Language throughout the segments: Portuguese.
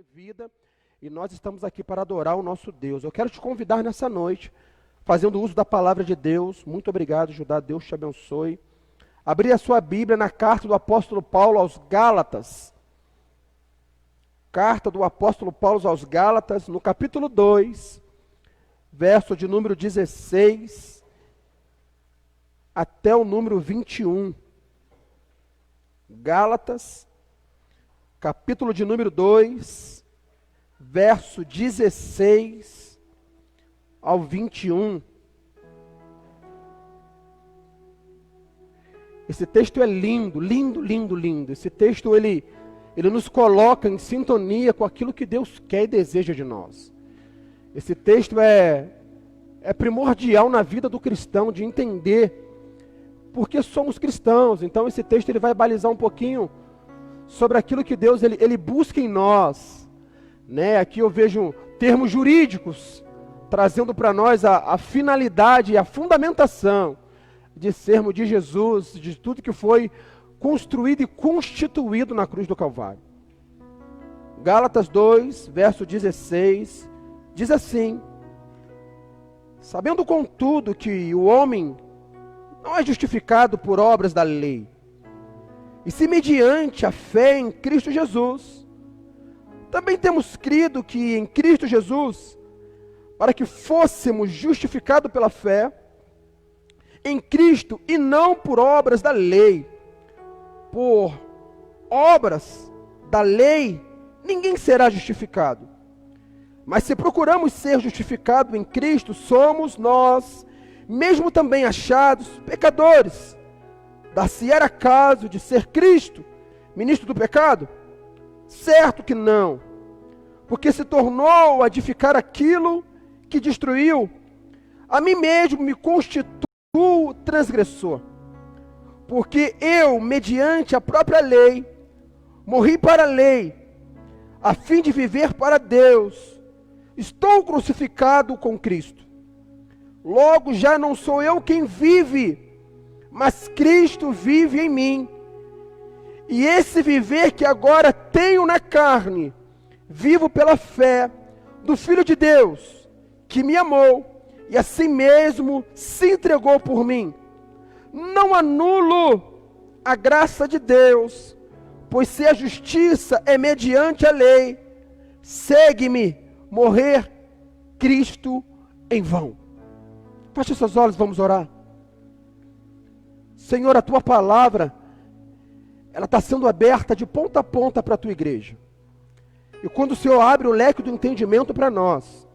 de vida e nós estamos aqui para adorar o nosso Deus. Eu quero te convidar nessa noite, fazendo uso da palavra de Deus. Muito obrigado, Judá, Deus te abençoe. Abrir a sua Bíblia na carta do apóstolo Paulo aos Gálatas. Carta do apóstolo Paulo aos Gálatas, no capítulo 2, verso de número 16 até o número 21. Gálatas, capítulo de número 2, verso 16 ao 21. Esse texto é lindo, lindo, lindo, lindo. Esse texto, ele nos coloca em sintonia com aquilo que Deus quer e deseja de nós. Esse texto é primordial na vida do cristão, de entender porque somos cristãos. Então esse texto ele vai balizar um pouquinho sobre aquilo que Deus ele busca em nós. Aqui eu vejo termos jurídicos, trazendo para nós a finalidade e a fundamentação de sermos de Jesus, de tudo que foi construído e constituído na cruz do Calvário. Gálatas 2, verso 16, diz assim: sabendo contudo que o homem não é justificado por obras da lei, e se mediante a fé em Cristo Jesus, também temos crido que em Cristo Jesus, para que fôssemos justificados pela fé, em Cristo e não por obras da lei. Por obras da lei, ninguém será justificado. Mas se procuramos ser justificados em Cristo, somos nós, mesmo também achados pecadores. Dar-se-era caso de ser Cristo ministro do pecado? Certo que não, porque se tornou a edificar aquilo que destruiu. A mim mesmo me constituo transgressor, porque eu, mediante a própria lei, morri para a lei, a fim de viver para Deus. Estou crucificado com Cristo. Logo já não sou eu quem vive, mas Cristo vive em mim. E esse viver que agora tenho na carne, vivo pela fé do Filho de Deus, que me amou e assim mesmo se entregou por mim. Não anulo a graça de Deus, pois se a justiça é mediante a lei, segue-me morrer Cristo em vão. Feche seus olhos, vamos orar. Senhor, a Tua palavra, ela está sendo aberta de ponta a ponta para a Tua igreja. E quando o Senhor abre o leque do entendimento para nós,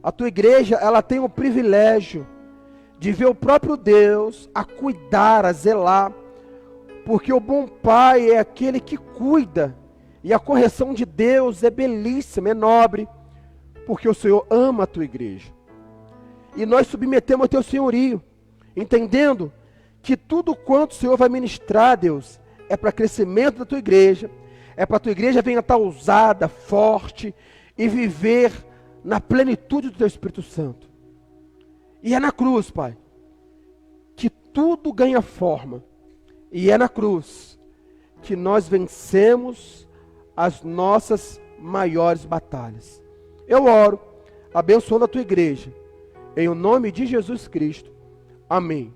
a Tua igreja, ela tem o privilégio de ver o próprio Deus a cuidar, a zelar, porque o bom Pai é aquele que cuida, e a correção de Deus é belíssima, é nobre, porque o Senhor ama a Tua igreja. E nós submetemos ao Teu senhorio, entendendo que tudo quanto o Senhor vai ministrar, Deus, é para crescimento da Tua igreja, é para a Tua igreja venha estar ousada, forte, e viver na plenitude do Teu Espírito Santo. E é na cruz, Pai, que tudo ganha forma. E é na cruz que nós vencemos as nossas maiores batalhas. Eu oro, abençoando a Tua igreja, em o nome de Jesus Cristo. Amém.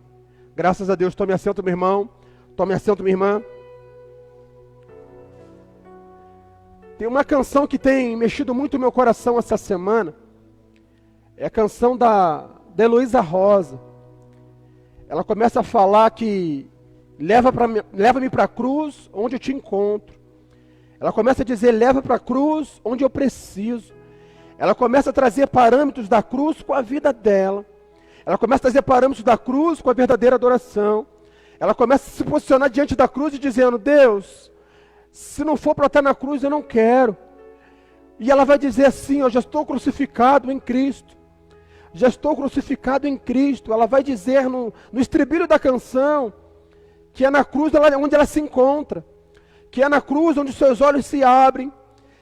Graças a Deus. Tome assento, meu irmão. Tome assento, minha irmã. Tem uma canção que tem mexido muito o meu coração essa semana. É a canção da Heloísa Rosa. Ela começa a falar que leva-me para a cruz onde eu te encontro. Ela começa a dizer, leva para a cruz onde eu preciso. Ela começa a trazer parâmetros da cruz com a vida dela. Ela começa a trazer parâmetros da cruz com a verdadeira adoração. Ela começa a se posicionar diante da cruz e dizendo, Deus, se não for para estar na cruz, eu não quero. E ela vai dizer assim, eu já estou crucificado em Cristo. Já estou crucificado em Cristo. Ela vai dizer no estribilho da canção, que é na cruz onde ela se encontra. Que é na cruz onde seus olhos se abrem.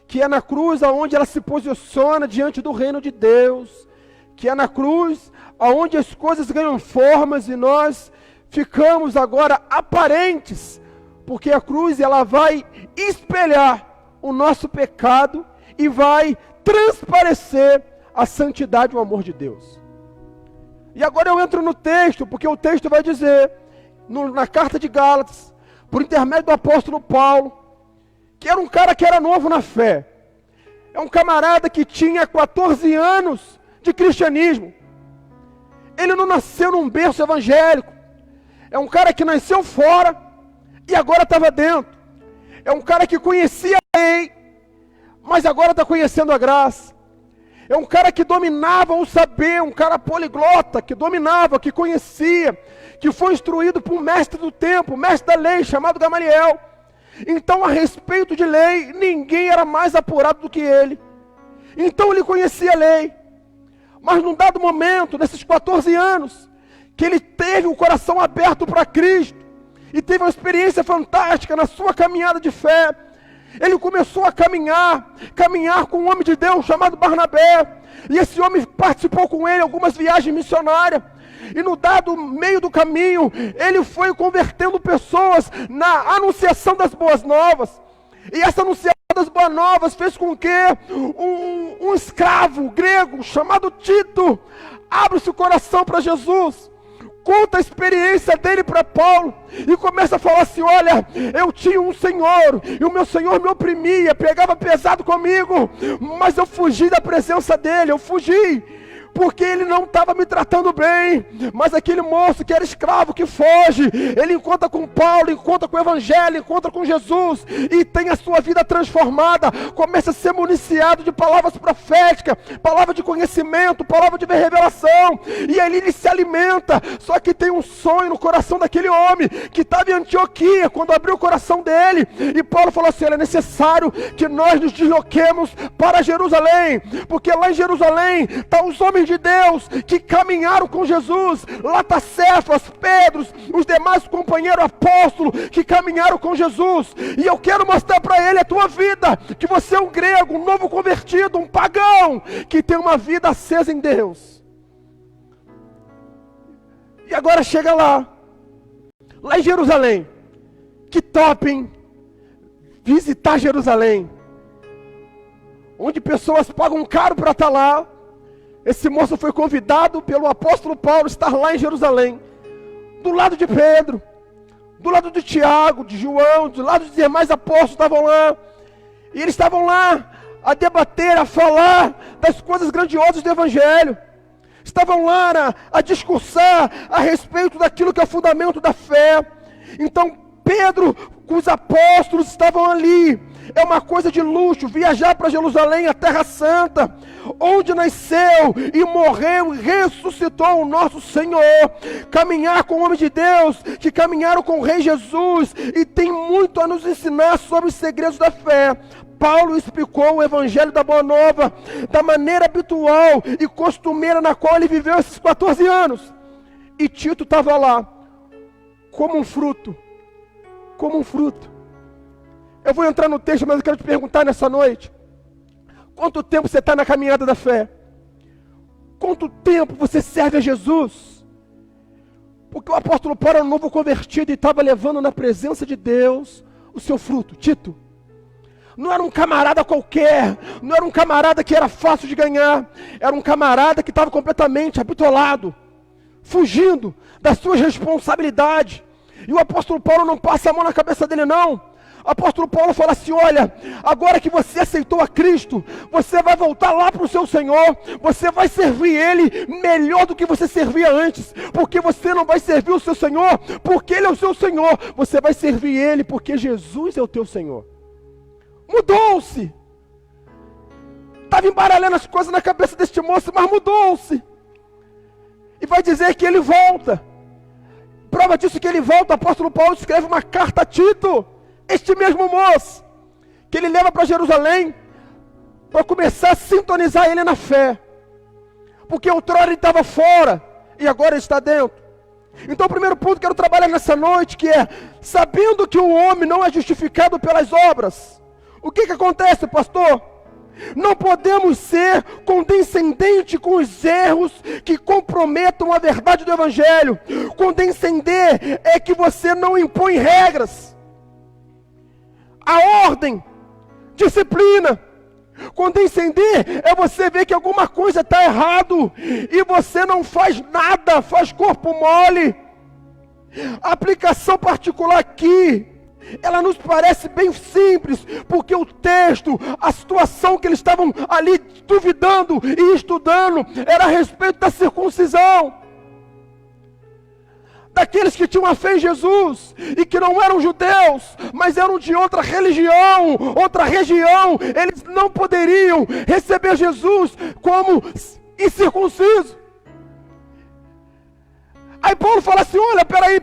Que é na cruz onde ela se posiciona diante do reino de Deus. Que é na cruz onde as coisas ganham formas e nós ficamos agora aparentes, porque a cruz ela vai espelhar o nosso pecado e vai transparecer a santidade e o amor de Deus. E agora eu entro no texto, porque o texto vai dizer, na carta de Gálatas, por intermédio do apóstolo Paulo, que era um cara que era novo na fé. É um camarada que tinha 14 anos de cristianismo. Ele não nasceu num berço evangélico. É um cara que nasceu fora e agora estava dentro. É um cara que conhecia a lei, mas agora está conhecendo a graça. É um cara que dominava o saber, um cara poliglota, que dominava, que conhecia, que foi instruído por um mestre do tempo, mestre da lei, chamado Gamaliel. Então, a respeito de lei, ninguém era mais apurado do que ele. Então, ele conhecia a lei. Mas, num dado momento, nesses 14 anos, que ele teve o coração aberto para Cristo, e teve uma experiência fantástica na sua caminhada de fé, ele começou a caminhar com um homem de Deus chamado Barnabé, e esse homem participou com ele algumas viagens missionárias, e no dado meio do caminho, ele foi convertendo pessoas na anunciação das boas novas, e essa anunciação das boas novas fez com que um escravo grego chamado Tito abra seu coração para Jesus, conta a experiência dele para Paulo, e começa a falar assim: olha, eu tinha um senhor, e o meu senhor me oprimia, pegava pesado comigo, mas eu fugi da presença dele, eu fugi, porque ele não estava me tratando bem. Mas aquele moço que era escravo, que foge, ele encontra com Paulo, encontra com o Evangelho, encontra com Jesus, e tem a sua vida transformada, começa a ser municiado de palavras proféticas, palavra de conhecimento, palavra de revelação, e ali ele se alimenta. Só que tem um sonho no coração daquele homem, que estava em Antioquia, quando abriu o coração dele, e Paulo falou assim: é necessário que nós nos desloquemos para Jerusalém, porque lá em Jerusalém estão os homens de Deus que caminharam com Jesus. Lá está Cefas, Pedro, os demais companheiros apóstolos que caminharam com Jesus, e eu quero mostrar para ele a tua vida, que você é um grego, um novo convertido, um pagão, que tem uma vida acesa em Deus. E agora chega lá em Jerusalém. Que top, hein? Visitar Jerusalém, onde pessoas pagam caro para estar lá. Esse moço foi convidado pelo apóstolo Paulo a estar lá em Jerusalém, do lado de Pedro, do lado de Tiago, de João, do lado dos demais apóstolos estavam lá, e eles estavam lá a debater, a falar das coisas grandiosas do Evangelho, estavam lá a discursar a respeito daquilo que é o fundamento da fé. Então Pedro com os apóstolos estavam ali. É uma coisa de luxo viajar para Jerusalém, a Terra Santa, onde nasceu e morreu e ressuscitou o nosso Senhor. Caminhar com o homem de Deus, que caminharam com o Rei Jesus, e tem muito a nos ensinar sobre os segredos da fé. Paulo explicou o Evangelho da Boa Nova da maneira habitual e costumeira na qual ele viveu esses 14 anos. E Tito estava lá, como um fruto. Como um fruto. Eu vou entrar no texto, mas eu quero te perguntar nessa noite: quanto tempo você está na caminhada da fé? Quanto tempo você serve a Jesus? Porque o apóstolo Paulo era um novo convertido e estava levando na presença de Deus o seu fruto. Tito não era um camarada qualquer, não era um camarada que era fácil de ganhar, era um camarada que estava completamente habitolado, fugindo das suas responsabilidades. E o apóstolo Paulo não passa a mão na cabeça dele, não. O apóstolo Paulo fala assim: olha, agora que você aceitou a Cristo, você vai voltar lá para o seu Senhor, você vai servir Ele melhor do que você servia antes, porque você não vai servir o seu Senhor porque Ele é o seu Senhor, você vai servir Ele porque Jesus é o teu Senhor. Mudou-se. Estava embaralhando as coisas na cabeça deste moço, mas mudou-se. E vai dizer que ele volta. Prova disso que ele volta, o apóstolo Paulo escreve uma carta a Tito, este mesmo moço, que ele leva para Jerusalém, para começar a sintonizar ele na fé, porque outrora ele estava fora, e agora ele está dentro. Então o primeiro ponto que eu quero trabalhar nessa noite, que é, sabendo que o homem não é justificado pelas obras, o que acontece, pastor? Não podemos ser condescendentes com os erros que comprometam a verdade do Evangelho. Condescender é que você não impõe regras. A ordem, disciplina, Condescender é você ver que alguma coisa está errado e você não faz nada, faz corpo mole. A aplicação particular aqui, ela nos parece bem simples, porque o texto, a situação que eles estavam ali duvidando e estudando, era a respeito da circuncisão. Daqueles que tinham a fé em Jesus, e que não eram judeus, mas eram de outra religião, outra região, eles não poderiam receber Jesus como incircunciso. Aí Paulo fala assim, olha, peraí,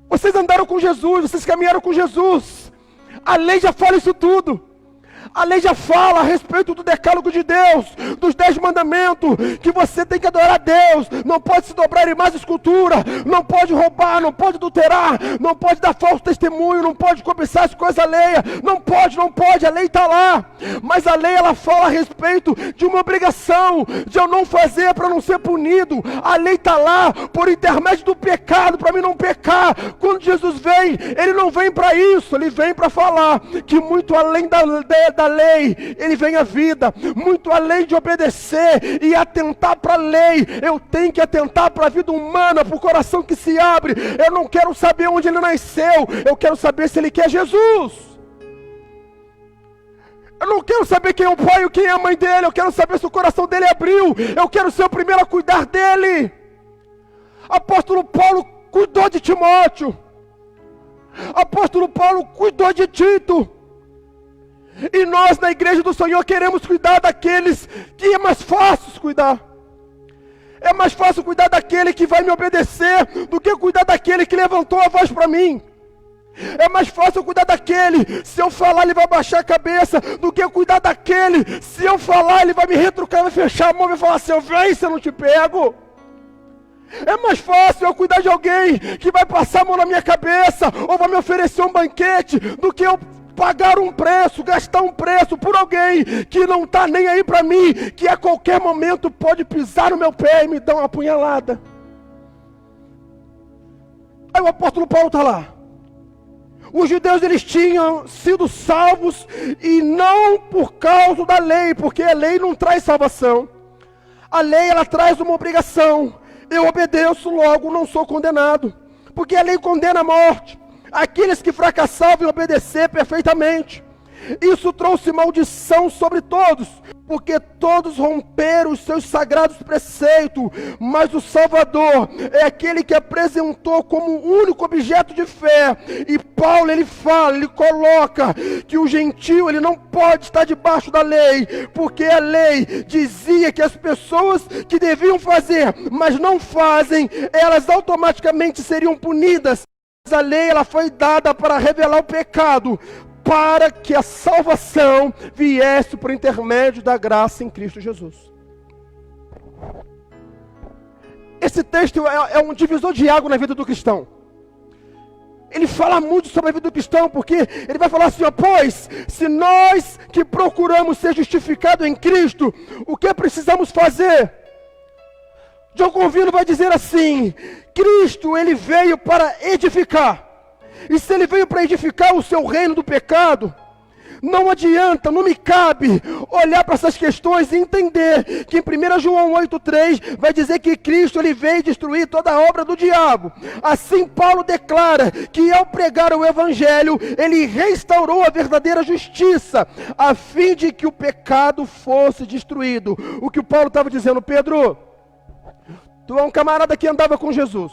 vocês andaram com Jesus, vocês caminharam com Jesus, a lei já fala isso tudo. A lei já fala a respeito do decálogo de Deus, dos 10 mandamentos, que você tem que adorar a Deus, não pode se dobrar em mais escultura, não pode roubar, não pode adulterar, não pode dar falso testemunho, não pode cobiçar as coisas alheias, não pode, a lei está lá. Mas a lei ela fala a respeito de uma obrigação, de eu não fazer para não ser punido. A lei está lá por intermédio do pecado, para mim não pecar. Quando Jesus vem, ele não vem para isso, ele vem para falar que muito além da lei, ele vem a vida, muito além de obedecer e atentar para a lei, eu tenho que atentar para a vida humana, para o coração que se abre. Eu não quero saber onde ele nasceu, eu quero saber se ele quer Jesus. Eu não quero saber quem é o pai ou quem é a mãe dele, eu quero saber se o coração dele abriu, eu quero ser o primeiro a cuidar dele. Apóstolo Paulo cuidou de Timóteo, apóstolo Paulo cuidou de Tito. E nós na igreja do Senhor queremos cuidar daqueles que é mais fácil cuidar. É mais fácil cuidar daquele que vai me obedecer do que cuidar daquele que levantou a voz para mim. É mais fácil cuidar daquele, se eu falar ele vai baixar a cabeça, do que cuidar daquele, se eu falar ele vai me retrucar, vai fechar a mão e vai falar assim, vem se eu não te pego. É mais fácil eu cuidar de alguém que vai passar a mão na minha cabeça, ou vai me oferecer um banquete, do que eu pagar um preço, gastar um preço por alguém que não está nem aí para mim, que a qualquer momento pode pisar no meu pé e me dar uma apunhalada. Aí o apóstolo Paulo está lá. Os judeus eles tinham sido salvos e não por causa da lei, porque a lei não traz salvação. A lei ela traz uma obrigação. Eu obedeço, logo não sou condenado, porque a lei condena a morte aqueles que fracassavam em obedecer perfeitamente. Isso trouxe maldição sobre todos, porque todos romperam os seus sagrados preceitos, mas o Salvador é aquele que apresentou como único objeto de fé. E Paulo ele fala, ele coloca que o gentio ele não pode estar debaixo da lei, porque a lei dizia que as pessoas que deviam fazer, mas não fazem, elas automaticamente seriam punidas. A lei ela foi dada para revelar o pecado, para que a salvação viesse por intermédio da graça em Cristo Jesus. Esse texto é um divisor de água na vida do cristão. Ele fala muito sobre a vida do cristão, porque ele vai falar assim, pois, se nós que procuramos ser justificados em Cristo, o que precisamos fazer? John Calvino vai dizer assim, Cristo ele veio para edificar, e se ele veio para edificar o seu reino do pecado, não adianta, não me cabe olhar para essas questões e entender que em 1 João 8,3 vai dizer que Cristo ele veio destruir toda a obra do diabo. Assim Paulo declara que ao pregar o evangelho, ele restaurou a verdadeira justiça, a fim de que o pecado fosse destruído. O que o Paulo estava dizendo, Pedro, tu é um camarada que andava com Jesus.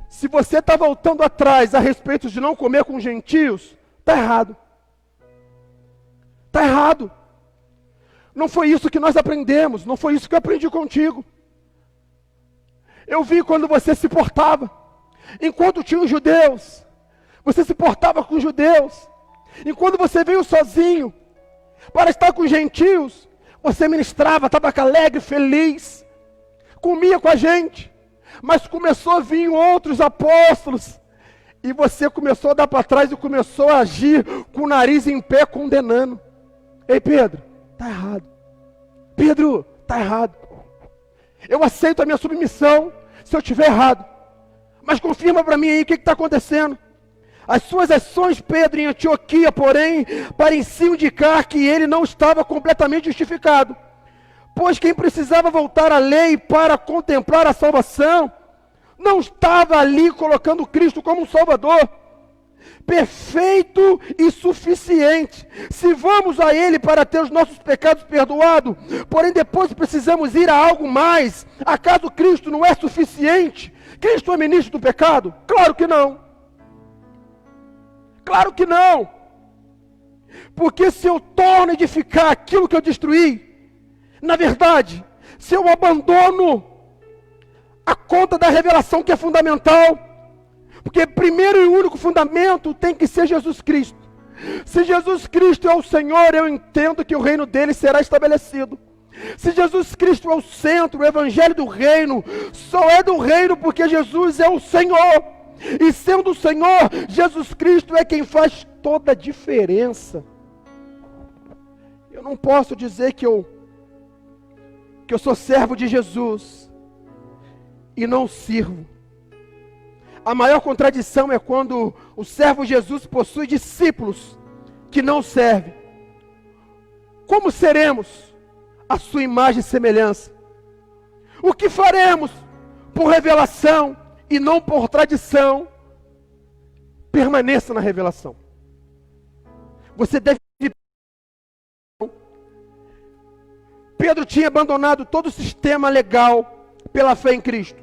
Se você está voltando atrás a respeito de não comer com gentios, está errado. Está errado. Não foi isso que nós aprendemos, não foi isso que eu aprendi contigo. Eu vi quando você se portava. Enquanto tinha os judeus, você se portava com os judeus. Enquanto você veio sozinho para estar com os gentios, você ministrava, estava alegre, feliz, comia com a gente. Mas começou a vir outros apóstolos, e você começou a dar para trás e começou a agir com o nariz em pé, condenando. Ei Pedro, está errado. Pedro, está errado. Eu aceito a minha submissão, se eu estiver errado. Mas confirma para mim aí o que está acontecendo. As suas ações, Pedro, em Antioquia, porém, pareciam indicar que ele não estava completamente justificado. Pois quem precisava voltar à lei para contemplar a salvação, não estava ali colocando Cristo como um Salvador, perfeito e suficiente. Se vamos a Ele para ter os nossos pecados perdoados, porém depois precisamos ir a algo mais, acaso Cristo não é suficiente? Cristo é ministro do pecado? Claro que não. Claro que não. Porque se eu torno a edificar aquilo que eu destruí, na verdade, se eu abandono a conta da revelação que é fundamental, porque primeiro e único fundamento tem que ser Jesus Cristo. Se Jesus Cristo é o Senhor, eu entendo que o reino dele será estabelecido. Se Jesus Cristo é o centro, o evangelho do reino, só é do reino porque Jesus é o Senhor. E sendo o Senhor, Jesus Cristo é quem faz toda a diferença. Eu não posso dizer que eu sou servo de Jesus e não sirvo. A maior contradição é quando o servo Jesus possui discípulos que não servem. Como seremos a sua imagem e semelhança? O que faremos por revelação e não por tradição? Permaneça na revelação. Você deve... Pedro tinha abandonado todo o sistema legal pela fé em Cristo.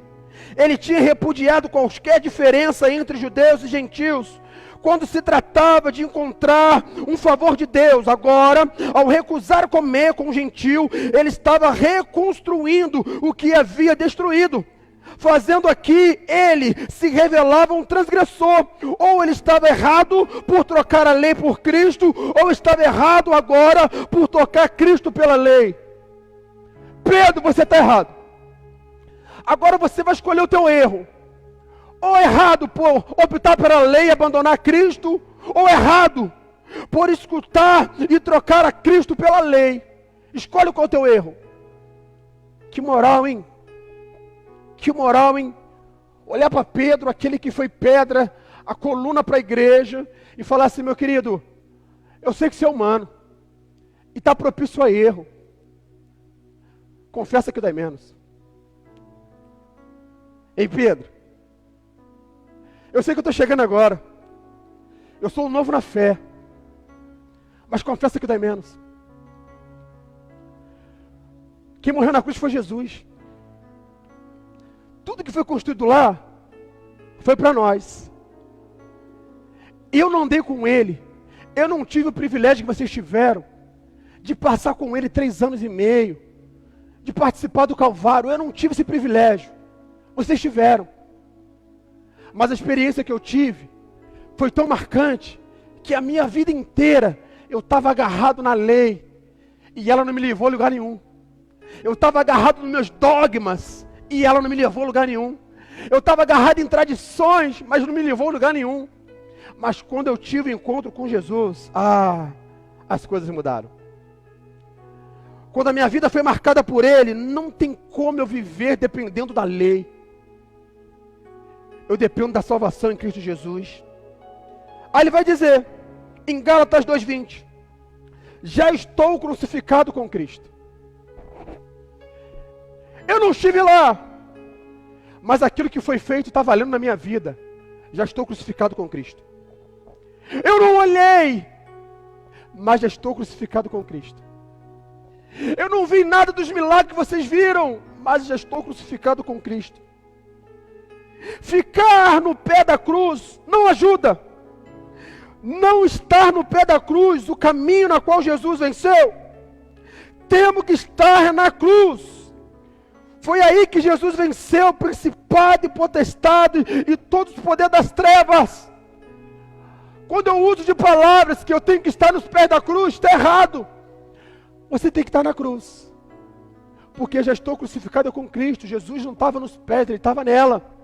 Ele tinha repudiado qualquer diferença entre judeus e gentios, quando se tratava de encontrar um favor de Deus. Agora, ao recusar comer com o gentio, ele estava reconstruindo o que havia destruído. Fazendo aqui, ele se revelava um transgressor. Ou ele estava errado por trocar a lei por Cristo, ou estava errado agora por trocar Cristo pela lei. Pedro, você está errado. Agora você vai escolher o teu erro. Ou errado por optar pela lei e abandonar Cristo, ou errado por escutar e trocar a Cristo pela lei. Escolhe qual é o teu erro. Que moral, hein? Que moral, hein? Olhar para Pedro, aquele que foi pedra, a coluna para a igreja, e falar assim: meu querido, eu sei que você é humano, e está propício a erro. Confessa que dói menos. Ei, Pedro, eu sei que eu estou chegando agora, eu sou um novo na fé, mas confessa que dói menos. Quem morreu na cruz foi Jesus. Tudo que foi construído lá foi para nós. Eu não andei com ele, eu não tive o privilégio que vocês tiveram de passar com ele 3 anos e meio, de participar do Calvário. Eu não tive esse privilégio. Vocês tiveram. Mas a experiência que eu tive foi tão marcante que a minha vida inteira eu estava agarrado na lei e ela não me levou a lugar nenhum. Eu estava agarrado nos meus dogmas e ela não me levou a lugar nenhum. Eu estava agarrado em tradições, mas não me levou a lugar nenhum. Mas quando eu tive o encontro com Jesus, as coisas mudaram. Quando a minha vida foi marcada por Ele, não tem como eu viver dependendo da lei. Eu dependo da salvação em Cristo Jesus. Aí ele vai dizer, em Gálatas 2:20, já estou crucificado com Cristo. Eu não estive lá, mas aquilo que foi feito está valendo na minha vida. Já estou crucificado com Cristo. Eu não olhei, mas já estou crucificado com Cristo. Eu não vi nada dos milagres que vocês viram, mas já estou crucificado com Cristo. Ficar no pé da cruz não ajuda. Não estar no pé da cruz, o caminho na qual Jesus venceu. Temos que estar na cruz. Foi aí que Jesus venceu o principado e potestade e todos os poderes das trevas. Quando eu uso de palavras que eu tenho que estar nos pés da cruz, está errado. Você tem que estar na cruz. Porque já estou crucificado com Cristo. Jesus não estava nos pés, Ele estava nela.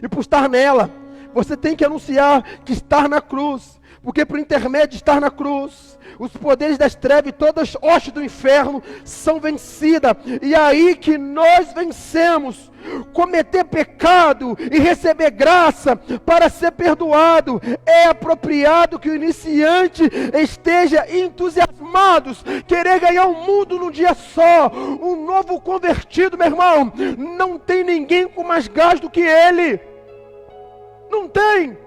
E por estar nela, você tem que anunciar que estar na cruz. Porque por intermédio de estar na cruz, os poderes das trevas e todas as hostes do inferno são vencidas. E é aí que nós vencemos. Cometer pecado e receber graça para ser perdoado. É apropriado que o iniciante esteja entusiasmado, querer ganhar o mundo num dia só. Um novo convertido, meu irmão, não tem ninguém com mais gás do que ele. Não tem.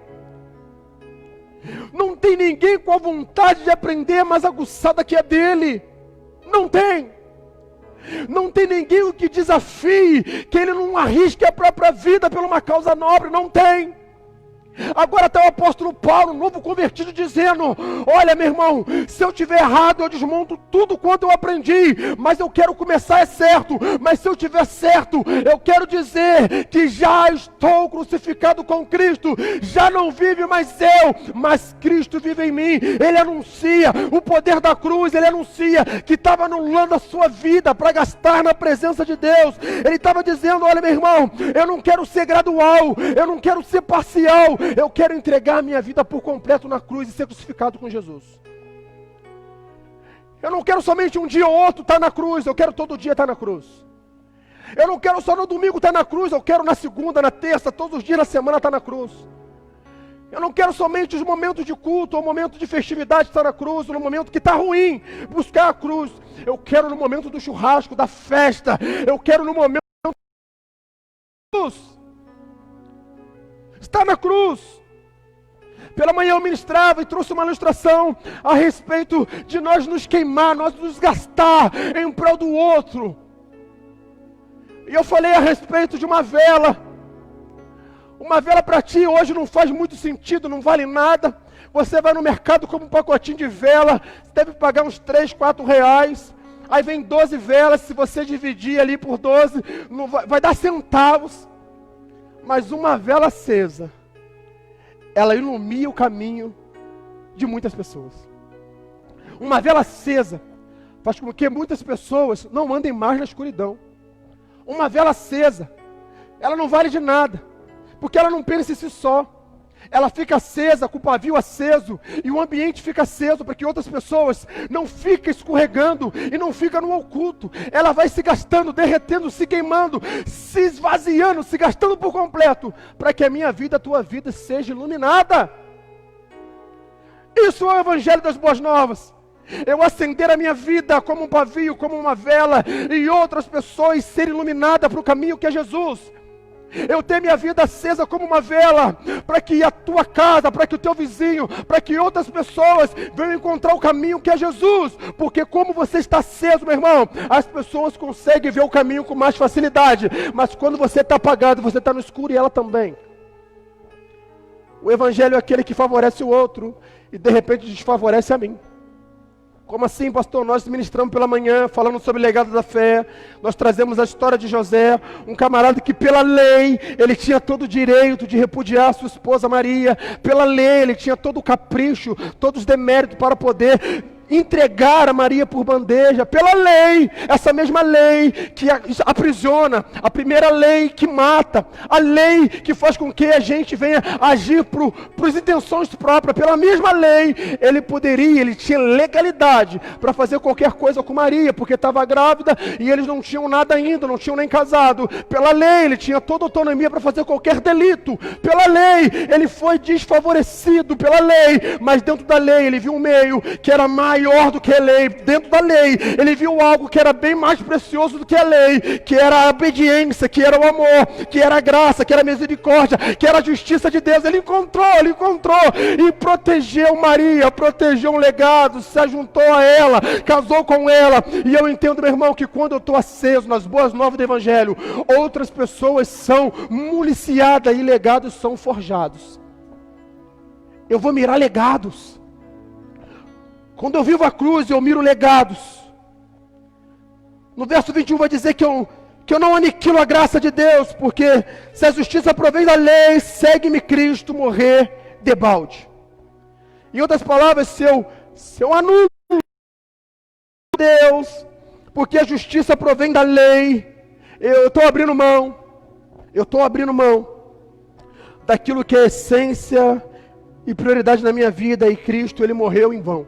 Não tem ninguém com a vontade de aprender mais aguçada que a dele. Não tem. Não tem ninguém que desafie, que ele não arrisque a própria vida por uma causa nobre. Não tem. Agora está o apóstolo Paulo, novo convertido, dizendo: olha, meu irmão, se eu tiver errado, eu desmonto tudo quanto eu aprendi, mas eu quero começar certo. Mas se eu tiver certo, eu quero dizer que já estou crucificado com Cristo, já não vive mais eu, mas Cristo vive em mim. Ele anuncia o poder da cruz, ele anuncia que estava anulando a sua vida para gastar na presença de Deus. Ele estava dizendo: olha, meu irmão, eu não quero ser gradual, eu não quero ser parcial, eu quero entregar a minha vida por completo na cruz e ser crucificado com Jesus. Eu não quero somente um dia ou outro estar na cruz, eu quero todo dia estar na cruz. Eu não quero só no domingo estar na cruz, eu quero na segunda, na terça, todos os dias da semana estar na cruz. Eu não quero somente os momentos de culto, ou momentos de festividade estar na cruz, ou no momento que está ruim, buscar a cruz. Eu quero no momento do churrasco, da festa, eu quero no momento da cruz. Está na cruz. Pela manhã eu ministrava e trouxe uma ilustração a respeito de nós nos queimar, nós nos gastar em prol do outro. E eu falei a respeito de uma vela. Uma vela para ti hoje não faz muito sentido, não vale nada. Você vai no mercado com um pacotinho de vela, você deve pagar uns 3, 4 reais. Aí vem 12 velas, se você dividir ali por 12, não vai dar centavos. Mas uma vela acesa, ela ilumina o caminho de muitas pessoas. Uma vela acesa faz com que muitas pessoas não andem mais na escuridão. Uma vela acesa, ela não vale de nada, porque ela não pensa em si só. Ela fica acesa, com o pavio aceso, e o ambiente fica aceso, para que outras pessoas não fiquem escorregando, e não fiquem no oculto. Ela vai se gastando, derretendo, se queimando, se esvaziando, se gastando por completo, para que a minha vida, a tua vida, seja iluminada. Isso é o Evangelho das Boas Novas. Eu acender a minha vida como um pavio, como uma vela, e outras pessoas serem iluminadas para o caminho que é Jesus. Eu ter minha vida acesa como uma vela, para que a tua casa, para que o teu vizinho, para que outras pessoas venham encontrar o caminho que é Jesus. Porque como você está aceso, meu irmão, as pessoas conseguem ver o caminho com mais facilidade. Mas quando você está apagado, você está no escuro, e ela também. O Evangelho é aquele que favorece o outro e de repente desfavorece a mim. Como assim, pastor? Nós ministramos pela manhã, falando sobre o legado da fé. Nós trazemos a história de José, um camarada que pela lei, ele tinha todo o direito de repudiar sua esposa Maria. Pela lei, ele tinha todo o capricho, todos os deméritos para poder entregar a Maria por bandeja. Pela lei, essa mesma lei que aprisiona, a primeira lei que mata, a lei que faz com que a gente venha agir por as intenções próprias. Pela mesma lei, ele tinha legalidade para fazer qualquer coisa com Maria, porque estava grávida e eles não tinham nada ainda, não tinham nem casado. Pela lei, ele tinha toda a autonomia para fazer qualquer delito. Pela lei, ele foi desfavorecido pela lei, mas dentro da lei ele viu um meio que era maior do que a lei. Dentro da lei, ele viu algo que era bem mais precioso do que a lei, que era a obediência, que era o amor, que era a graça, que era a misericórdia, que era a justiça de Deus. Ele encontrou e protegeu Maria, protegeu um legado, se ajuntou a ela, casou com ela. E eu entendo, meu irmão, que quando eu estou aceso nas boas novas do Evangelho, outras pessoas são municiadas e legados são forjados. Eu vou mirar legados. Quando eu vivo a cruz, eu miro legados. No verso 21 vai dizer que eu não aniquilo a graça de Deus, porque se a justiça provém da lei, segue-me Cristo morrer debalde. Em outras palavras, se eu anulo Deus, porque a justiça provém da lei, eu estou abrindo mão daquilo que é a essência e prioridade na minha vida, e Cristo, Ele morreu em vão.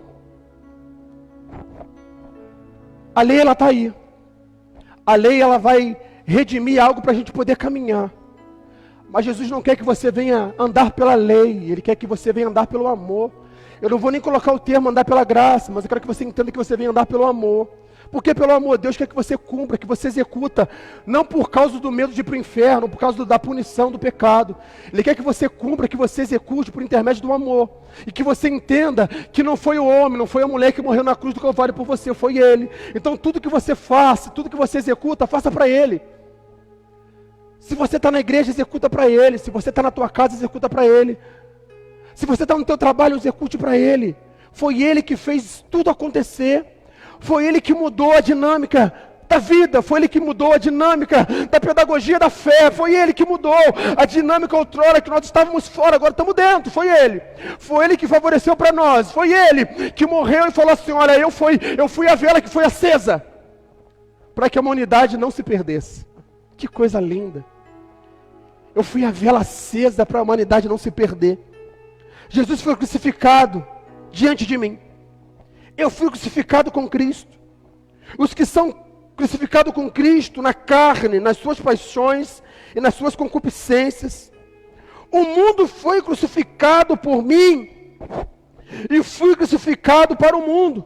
A lei, ela está aí. A lei, ela vai redimir algo para a gente poder caminhar. Mas Jesus não quer que você venha andar pela lei, Ele quer que você venha andar pelo amor. Eu não vou nem colocar o termo andar pela graça, mas eu quero que você entenda que você venha andar pelo amor. Porque pelo amor, Deus quer que você cumpra, que você executa, não por causa do medo de ir para o inferno, por causa da punição do pecado. Ele quer que você cumpra, que você execute por intermédio do amor. E que você entenda que não foi o homem, não foi a mulher que morreu na cruz do Calvário por você, foi Ele. Então tudo que você faça, tudo que você executa, faça para Ele. Se você está na igreja, executa para Ele. Se você está na tua casa, executa para Ele. Se você está no teu trabalho, execute para Ele. Foi Ele que fez tudo acontecer. Foi Ele que mudou a dinâmica da vida. Foi Ele que mudou a dinâmica da pedagogia da fé. Foi Ele que mudou a dinâmica outrora que nós estávamos fora, agora estamos dentro. Foi Ele. Foi Ele que favoreceu para nós. Foi Ele que morreu e falou assim, olha, eu fui a vela que foi acesa, para que a humanidade não se perdesse. Que coisa linda. Eu fui a vela acesa para a humanidade não se perder. Jesus foi crucificado diante de mim. Eu fui crucificado com Cristo. Os que são crucificados com Cristo na carne, nas suas paixões e nas suas concupiscências. O mundo foi crucificado por mim e fui crucificado para o mundo.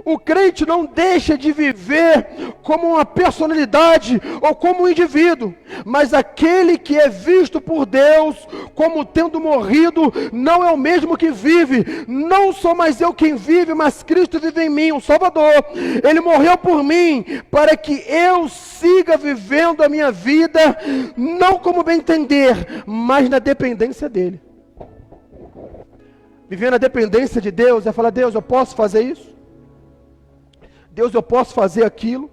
O crente não deixa de viver como uma personalidade ou como um indivíduo, mas aquele que é visto por Deus como tendo morrido, não é o mesmo que vive. Não sou mais eu quem vive, mas Cristo vive em mim, o Salvador. Ele morreu por mim, para que eu siga vivendo a minha vida, não como bem entender, mas na dependência dEle. Viver na dependência de Deus é falar, Deus, eu posso fazer isso? Deus, eu posso fazer aquilo.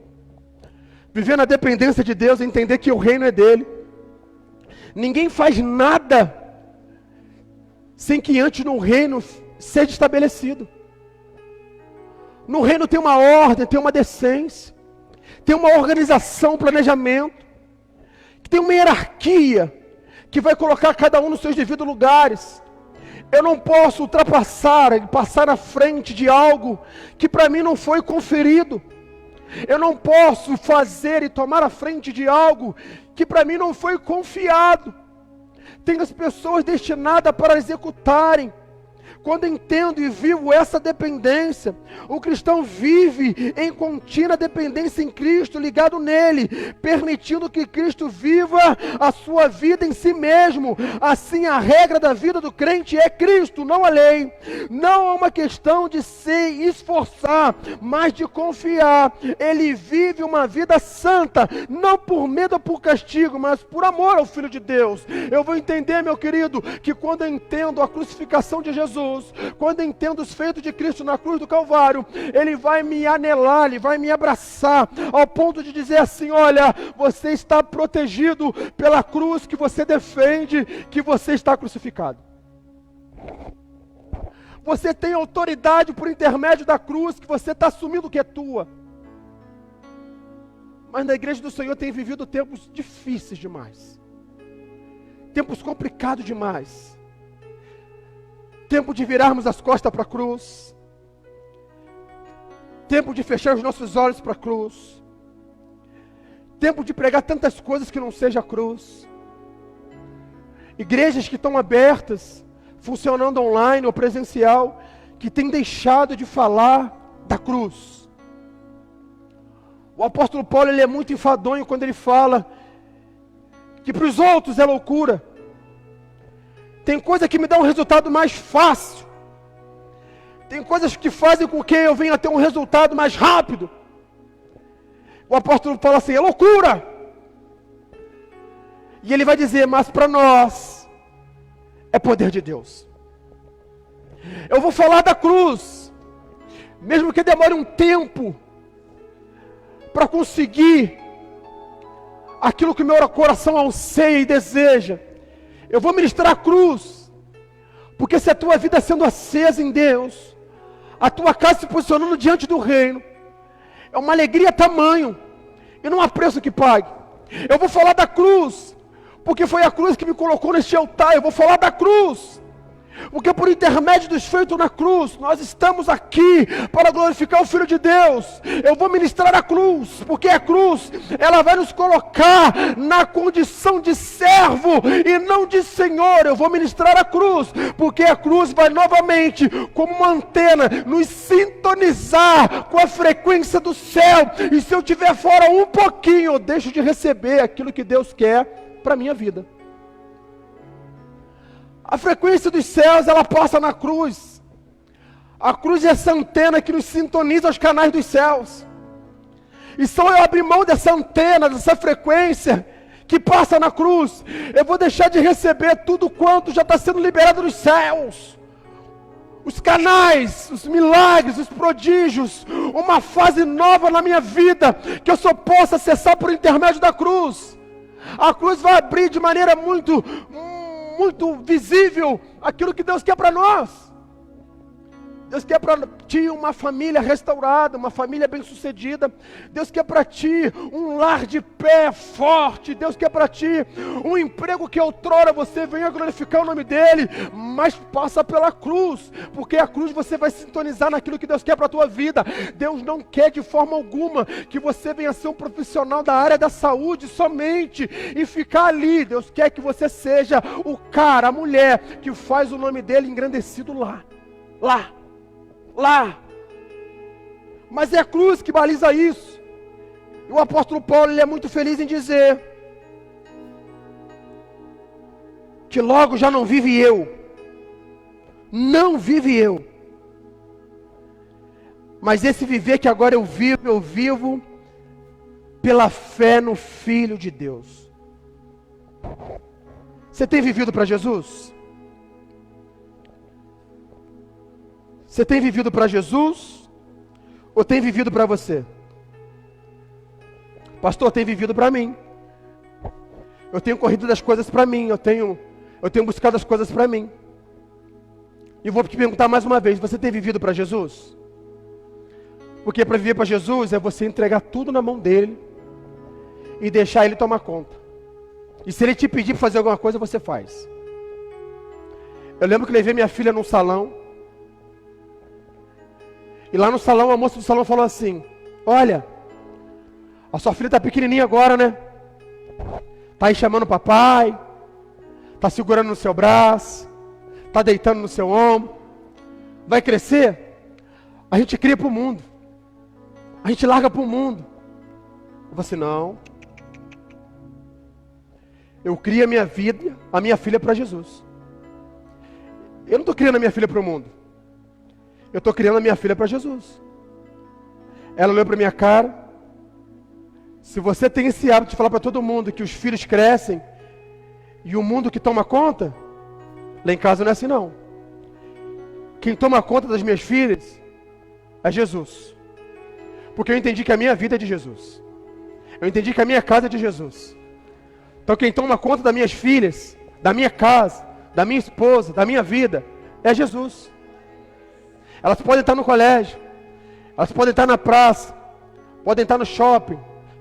Viver na dependência de Deus é entender que o reino é dele. Ninguém faz nada sem que antes no reino seja estabelecido. No reino tem uma ordem, tem uma decência, tem uma organização, um planejamento, tem uma hierarquia que vai colocar cada um nos seus devidos lugares. Eu não posso ultrapassar, passar na frente de algo que para mim não foi conferido. Eu não posso fazer e tomar a frente de algo que para mim não foi confiado. Tem as pessoas destinadas para executarem. Quando entendo e vivo essa dependência, o cristão vive em contínua dependência em Cristo, ligado nele, permitindo que Cristo viva a sua vida em si mesmo. Assim, a regra da vida do crente é Cristo, não a lei. Não é uma questão de se esforçar, mas de confiar. Ele vive uma vida santa, não por medo ou por castigo, mas por amor ao Filho de Deus. Eu vou entender, meu querido, que quando eu entendo a crucificação de Jesus, quando eu entendo os feitos de Cristo na cruz do Calvário, Ele vai me anelar, Ele vai me abraçar, ao ponto de dizer assim, olha, você está protegido pela cruz que você defende, que você está crucificado. Você tem autoridade por intermédio da cruz, que você está assumindo que é tua. Mas na igreja do Senhor tem vivido tempos difíceis demais, tempos complicados demais. Tempo de virarmos as costas para a cruz. Tempo de fechar os nossos olhos para a cruz. Tempo de pregar tantas coisas que não seja a cruz. Igrejas que estão abertas, funcionando online ou presencial, que têm deixado de falar da cruz. O apóstolo Paulo, ele é muito enfadonho quando ele fala que para os outros é loucura. Tem coisa que me dá um resultado mais fácil. Tem coisas que fazem com que eu venha ter um resultado mais rápido. O apóstolo fala assim, é loucura. E ele vai dizer, mas para nós é poder de Deus. Eu vou falar da cruz, mesmo que demore um tempo para conseguir aquilo que meu coração anseia e deseja. Eu vou ministrar a cruz, porque se a tua vida sendo acesa em Deus, a tua casa se posicionando diante do reino, é uma alegria tamanho, e não há preço que pague. Eu vou falar da cruz, porque foi a cruz que me colocou neste altar. Eu vou falar da cruz, Porque por intermédio dos feitos na cruz, nós estamos aqui para glorificar o Filho de Deus. Eu vou ministrar a cruz, porque a cruz, ela vai nos colocar na condição de servo e não de senhor. Eu vou ministrar a cruz, porque a cruz vai novamente, como uma antena, nos sintonizar com a frequência do céu. E se eu estiver fora um pouquinho, eu deixo de receber aquilo que Deus quer para a minha vida. A frequência dos céus, ela passa na cruz. A cruz é essa antena que nos sintoniza aos canais dos céus. E só eu abrir mão dessa antena, dessa frequência que passa na cruz, eu vou deixar de receber tudo quanto já está sendo liberado dos céus. Os canais, os milagres, os prodígios, uma fase nova na minha vida, que eu só posso acessar por intermédio da cruz. A cruz vai abrir de maneira muito visível aquilo que Deus quer para nós. Deus quer para ti uma família restaurada, uma família bem-sucedida. Deus quer para ti um lar de pé forte. Deus quer para ti um emprego que outrora você venha glorificar o nome dEle, mas passa pela cruz, porque a cruz você vai sintonizar naquilo que Deus quer para a tua vida. Deus não quer de forma alguma que você venha ser um profissional da área da saúde somente e ficar ali. Deus quer que você seja o cara, a mulher que faz o nome dEle engrandecido lá. Mas é a cruz que baliza isso. E o apóstolo Paulo, ele é muito feliz em dizer que logo já não vive eu, mas esse viver que agora eu vivo pela fé no Filho de Deus. Você tem vivido para Jesus? Você tem vivido para Jesus ou tem vivido para você? Pastor, tem vivido para mim. Eu tenho corrido das coisas para mim, eu tenho buscado as coisas para mim. E vou te perguntar mais uma vez, você tem vivido para Jesus? Porque para viver para Jesus é você entregar tudo na mão dele e deixar ele tomar conta. E se ele te pedir para fazer alguma coisa, você faz. Eu lembro que levei minha filha num salão. E lá no salão, a moça do salão falou assim: olha, a sua filha está pequenininha agora, né? Está aí chamando o papai, está segurando no seu braço, está deitando no seu ombro. Vai crescer, a gente cria para o mundo, a gente larga para o mundo. Eu falei assim: não, eu crio a minha vida, a minha filha para Jesus. Eu não estou criando a minha filha para o mundo, eu estou criando a minha filha para Jesus. Ela olhou para minha cara. Se você tem esse hábito de falar para todo mundo que os filhos crescem e o mundo que toma conta, lá em casa não é assim não. Quem toma conta das minhas filhas é Jesus. Porque eu entendi que a minha vida é de Jesus. Eu entendi que a minha casa é de Jesus. Então quem toma conta das minhas filhas, da minha casa, da minha esposa, da minha vida, é Jesus. Elas podem estar no colégio, elas podem estar na praça, podem estar no shopping,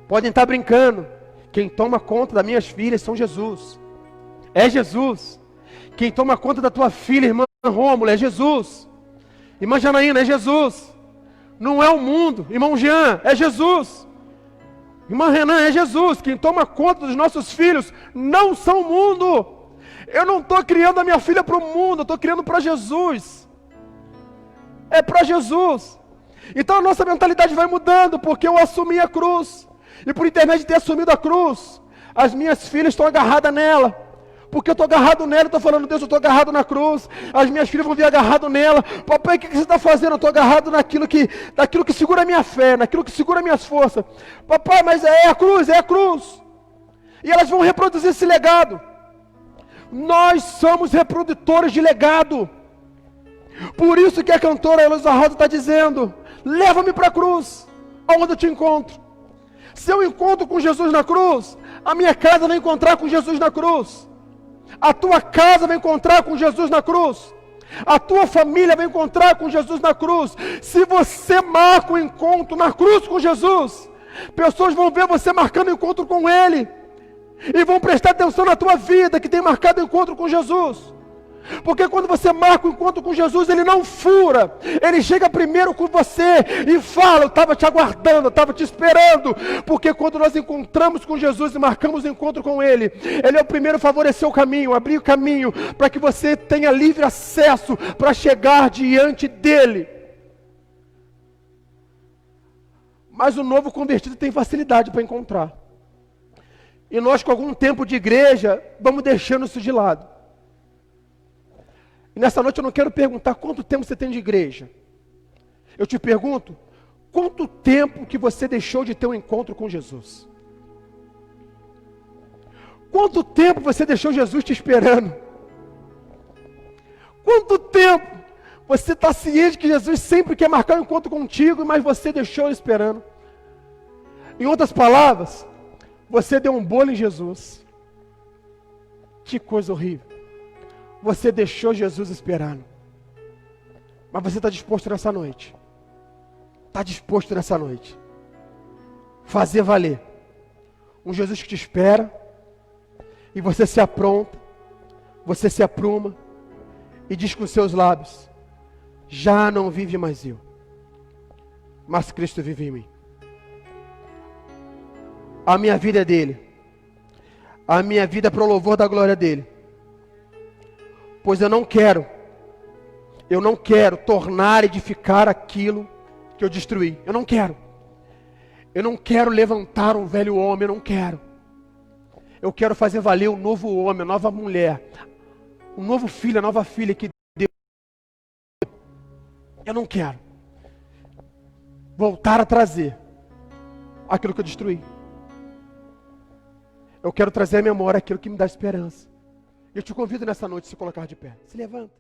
podem estar brincando. Quem toma conta das minhas filhas são Jesus. É Jesus. Quem toma conta da tua filha, irmã Rômulo, é Jesus. Irmã Janaína, é Jesus. Não é o mundo. Irmão Jean, é Jesus. Irmã Renan, é Jesus. Quem toma conta dos nossos filhos não são o mundo. Eu não estou criando a minha filha para o mundo, eu estou criando para Jesus. É para Jesus. Então a nossa mentalidade vai mudando, porque eu assumi a cruz. E por intermédio de ter assumido a cruz, as minhas filhas estão agarradas nela. Porque eu estou agarrado nela, eu estou falando: Deus, eu estou agarrado na cruz. As minhas filhas vão vir agarrado nela. Papai, o que você está fazendo? Eu estou agarrado naquilo que segura a minha fé, naquilo que segura minhas forças. Papai, mas é a cruz, é a cruz. E elas vão reproduzir esse legado. Nós somos reprodutores de legado. Por isso que a cantora Heloísa Rosa está dizendo: leva-me para a cruz, aonde eu te encontro. Se eu encontro com Jesus na cruz, a minha casa vai encontrar com Jesus na cruz. A tua casa vai encontrar com Jesus na cruz. A tua família vai encontrar com Jesus na cruz. Se você marca o encontro na cruz com Jesus, pessoas vão ver você marcando o encontro com Ele. E vão prestar atenção na tua vida que tem marcado o encontro com Jesus. Porque quando você marca o encontro com Jesus, Ele não fura. Ele chega primeiro com você e fala: eu estava te aguardando, eu estava te esperando. Porque quando nós encontramos com Jesus e marcamos o encontro com Ele, Ele é o primeiro a favorecer o caminho, abrir o caminho, para que você tenha livre acesso para chegar diante dEle. Mas o novo convertido tem facilidade para encontrar. E nós, com algum tempo de igreja, vamos deixando isso de lado. E nessa noite eu não quero perguntar quanto tempo você tem de igreja. Eu te pergunto, quanto tempo que você deixou de ter um encontro com Jesus? Quanto tempo você deixou Jesus te esperando? Quanto tempo você está ciente que Jesus sempre quer marcar um encontro contigo, mas você deixou ele esperando? Em outras palavras, você deu um bolo em Jesus. Que coisa horrível. Você deixou Jesus esperando. Mas você está disposto nessa noite. Está disposto nessa noite. Fazer valer. Um Jesus que te espera. E você se apronta. Você se apruma. E diz com seus lábios: já não vive mais eu, mas Cristo vive em mim. A minha vida é dele. A minha vida é para o louvor da glória dele. Pois eu não quero tornar, edificar aquilo que eu destruí. Eu não quero levantar um velho homem, eu não quero. Eu quero fazer valer o novo homem, a nova mulher, o novo filho, a nova filha que Deus. Eu não quero voltar a trazer aquilo que eu destruí. Eu quero trazer à memória aquilo que me dá esperança. Eu te convido nessa noite a se colocar de pé. Se levanta.